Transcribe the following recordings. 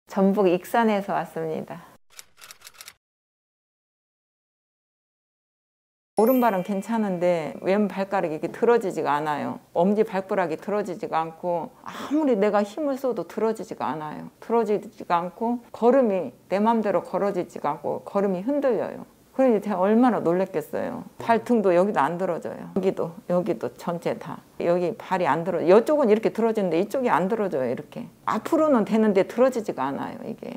전북 익산에서 왔습니다. 오른발은 괜찮은데 왼발가락이 이렇게 들어지지가 않아요. 엄지 발가락이 들어지지가 않고 아무리 내가 힘을 써도 들어지지가 않아요. 들어지지가 않고 걸음이 내 맘대로 걸어지지가 않고 걸음이 흔들려요. 그러니 제가 얼마나 놀랬겠어요. 발등도 여기도 안 들어져요. 여기도 전체 다. 여기 발이 안 들어져요. 이쪽은 이렇게 들어지는데 이쪽이 안 들어져요. 이렇게. 앞으로는 되는데 들어지지가 않아요. 이게.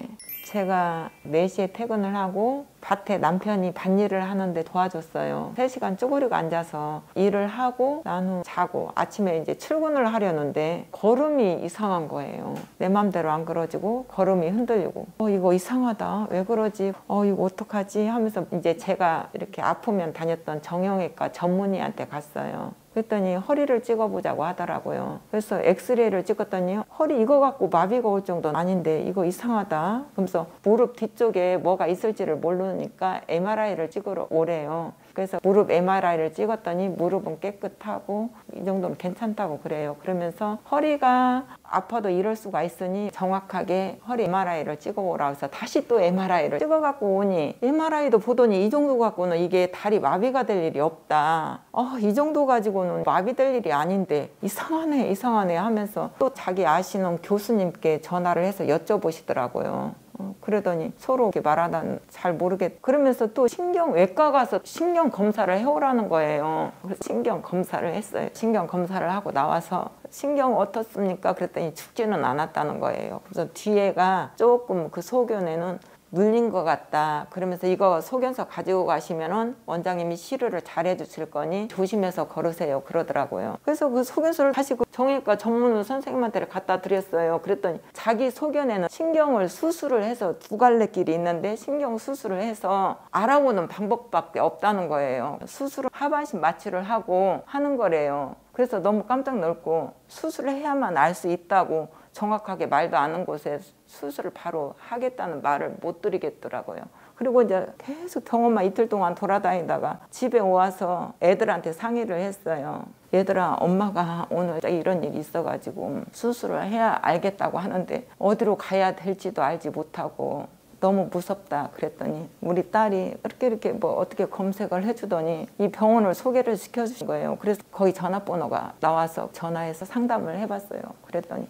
제가 4시에 퇴근을 하고 밭에 남편이 밭일을 하는데 도와줬어요. 3시간 쪼그리고 앉아서 일을 하고 난 후 자고 아침에 이제 출근을 하려는데 걸음이 이상한 거예요. 내 맘대로 안 그러지고 걸음이 흔들리고 이거 이상하다. 왜 그러지? 이거 어떡하지? 하면서 이제 제가 이렇게 아프면 다녔던 정형외과 전문의한테 갔어요. 그랬더니 허리를 찍어보자고 하더라고요. 그래서 엑스레이를 찍었더니 허리 이거 갖고 마비가 올 정도는 아닌데 이거 이상하다. 그러면서 무릎 뒤쪽에 뭐가 있을지를 모르니까 MRI를 찍으러 오래요. 그래서 무릎 MRI를 찍었더니 무릎은 깨끗하고 이 정도는 괜찮다고 그래요. 그러면서 허리가 아파도 이럴 수가 있으니 정확하게 허리 MRI를 찍어오라 해서 다시 또 MRI를 찍어갖고 오니 MRI도 보더니 이 정도 갖고는 이게 다리 마비가 될 일이 없다. 이 정도 가지고는 마비될 일이 아닌데 이상하네 하면서 또 자기 아시는 교수님께 전화를 해서 여쭤보시더라고요. 그러더니 서로 이렇게 말하다 잘 모르겠. 그러면서 또 신경외과 가서 신경 검사를 해오라는 거예요. 그래서 신경 검사를 했어요. 신경 검사를 하고 나와서 신경 어떻습니까? 그랬더니 죽지는 않았다는 거예요. 그래서 뒤에가 조금 그 소견에는 눌린 것 같다. 그러면서 이거 소견서 가지고 가시면은 원장님이 치료를 잘 해주실 거니 조심해서 걸으세요. 그러더라고요. 그래서 그 소견서를 다시 그 정형외과 전문 선생님한테 갖다 드렸어요. 그랬더니 자기 소견에는 신경을 수술을 해서 두 갈래 길이 있는데 신경 수술을 해서 알아보는 방법밖에 없다는 거예요. 수술을 하반신 마취를 하고 하는 거래요. 그래서 너무 깜짝 놀고 수술을 해야만 알 수 있다고 정확하게 말도 안 하는 곳에 수술을 바로 하겠다는 말을 못 드리겠더라고요. 그리고 이제 계속 병원만 이틀 동안 돌아다니다가 집에 와서 애들한테 상의를 했어요. 얘들아, 엄마가 오늘 이런 일이 있어가지고 수술을 해야 알겠다고 하는데 어디로 가야 될지도 알지 못하고 너무 무섭다 그랬더니 우리 딸이 이렇게 뭐 어떻게 검색을 해주더니 이 병원을 소개를 시켜주신 거예요. 그래서 거기 전화번호가 나와서 전화해서 상담을 해봤어요. 그랬더니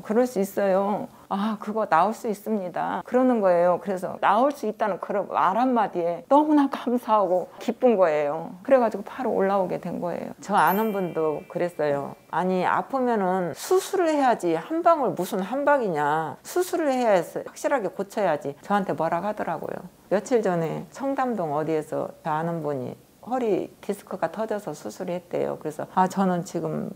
그럴 수 있어요. 그거 나올 수 있습니다. 그러는 거예요. 그래서 나올 수 있다는 그런 말 한마디에 너무나 감사하고 기쁜 거예요. 그래가지고 바로 올라오게 된 거예요. 저 아는 분도 그랬어요. 아니 아프면은 수술을 해야지 한 방울 무슨 한 방이냐. 수술을 해야 해서 확실하게 고쳐야지. 저한테 뭐라고 하더라고요. 며칠 전에 청담동 어디에서 저 아는 분이 허리 디스크가 터져서 수술을 했대요. 그래서 저는 지금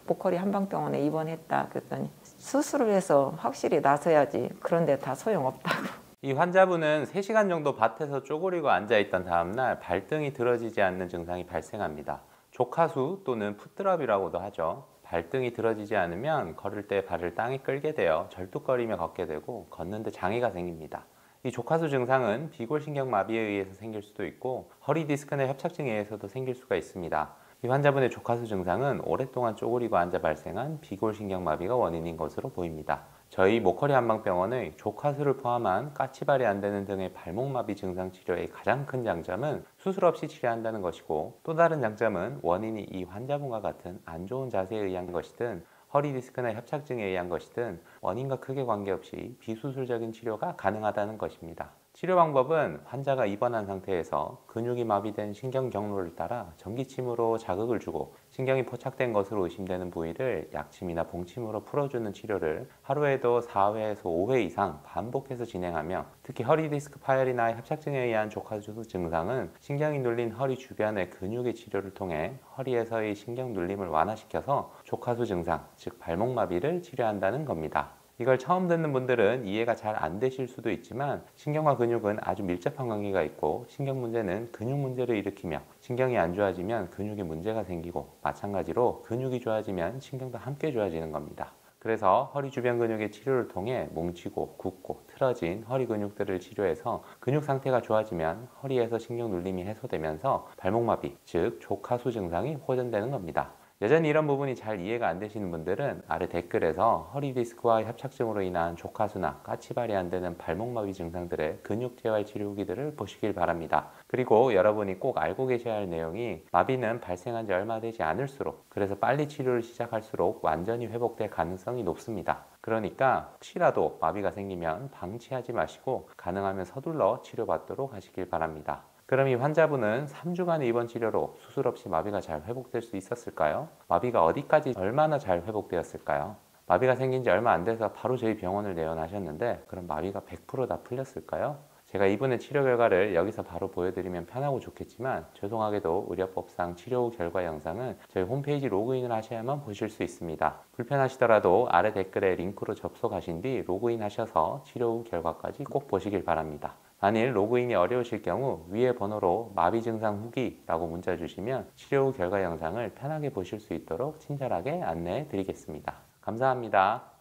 목걸이 한방병원에 입원했다 그랬더니 수술을 해서 확실히 나서야지. 그런데 다 소용없다고. 이 환자분은 3시간 정도 밭에서 쪼그리고 앉아있던 다음날 발등이 들어지지 않는 증상이 발생합니다. 족하수 또는 풋드랍이라고도 하죠. 발등이 들어지지 않으면 걸을 때 발을 땅에 끌게 되어 절뚝거리며 걷게 되고 걷는데 장애가 생깁니다. 이 족하수 증상은 비골신경마비에 의해서 생길 수도 있고 허리 디스크 내 협착증에 의해서도 생길 수가 있습니다. 이 환자분의 족하수 증상은 오랫동안 쪼그리고 앉아 발생한 비골신경마비가 원인인 것으로 보입니다. 저희 목허리 한방병원의 족하수를 포함한 까치발이 안 되는 등의 발목마비 증상 치료의 가장 큰 장점은 수술 없이 치료한다는 것이고, 또 다른 장점은 원인이 이 환자분과 같은 안 좋은 자세에 의한 것이든 허리 디스크나 협착증에 의한 것이든 원인과 크게 관계없이 비수술적인 치료가 가능하다는 것입니다. 치료 방법은 환자가 입원한 상태에서 근육이 마비된 신경 경로를 따라 전기침으로 자극을 주고 신경이 포착된 것으로 의심되는 부위를 약침이나 봉침으로 풀어주는 치료를 하루에도 4회에서 5회 이상 반복해서 진행하며, 특히 허리 디스크 파열이나 협착증에 의한 족하수 증상은 신경이 눌린 허리 주변의 근육의 치료를 통해 허리에서의 신경 눌림을 완화시켜서 족하수 증상, 즉 발목마비를 치료한다는 겁니다. 이걸 처음 듣는 분들은 이해가 잘 안 되실 수도 있지만 신경과 근육은 아주 밀접한 관계가 있고, 신경 문제는 근육 문제를 일으키며 신경이 안 좋아지면 근육에 문제가 생기고, 마찬가지로 근육이 좋아지면 신경도 함께 좋아지는 겁니다. 그래서 허리 주변 근육의 치료를 통해 뭉치고 굳고 틀어진 허리 근육들을 치료해서 근육 상태가 좋아지면 허리에서 신경 눌림이 해소되면서 발목마비, 즉 족하수 증상이 호전되는 겁니다. 여전히 이런 부분이 잘 이해가 안 되시는 분들은 아래 댓글에서 허리 디스크와 협착증으로 인한 조카수나 까치발이 안 되는 발목마비 증상들의 근육 재활 치료 후기들을 보시길 바랍니다. 그리고 여러분이 꼭 알고 계셔야 할 내용이 마비는 발생한 지 얼마 되지 않을수록, 그래서 빨리 치료를 시작할수록 완전히 회복될 가능성이 높습니다. 그러니까 혹시라도 마비가 생기면 방치하지 마시고 가능하면 서둘러 치료받도록 하시길 바랍니다. 그럼 이 환자분은 3주간의 입원 치료로 수술 없이 마비가 잘 회복될 수 있었을까요? 마비가 어디까지 얼마나 잘 회복되었을까요? 마비가 생긴 지 얼마 안 돼서 바로 저희 병원을 내원하셨는데 그럼 마비가 100% 다 풀렸을까요? 제가 이분의 치료 결과를 여기서 바로 보여드리면 편하고 좋겠지만 죄송하게도 의료법상 치료 후 결과 영상은 저희 홈페이지 로그인을 하셔야만 보실 수 있습니다. 불편하시더라도 아래 댓글에 링크로 접속하신 뒤 로그인 하셔서 치료 후 결과까지 꼭 보시길 바랍니다. 만일 로그인이 어려우실 경우 위의 번호로 마비 증상 후기라고 문자 주시면 치료 후 결과 영상을 편하게 보실 수 있도록 친절하게 안내해 드리겠습니다. 감사합니다.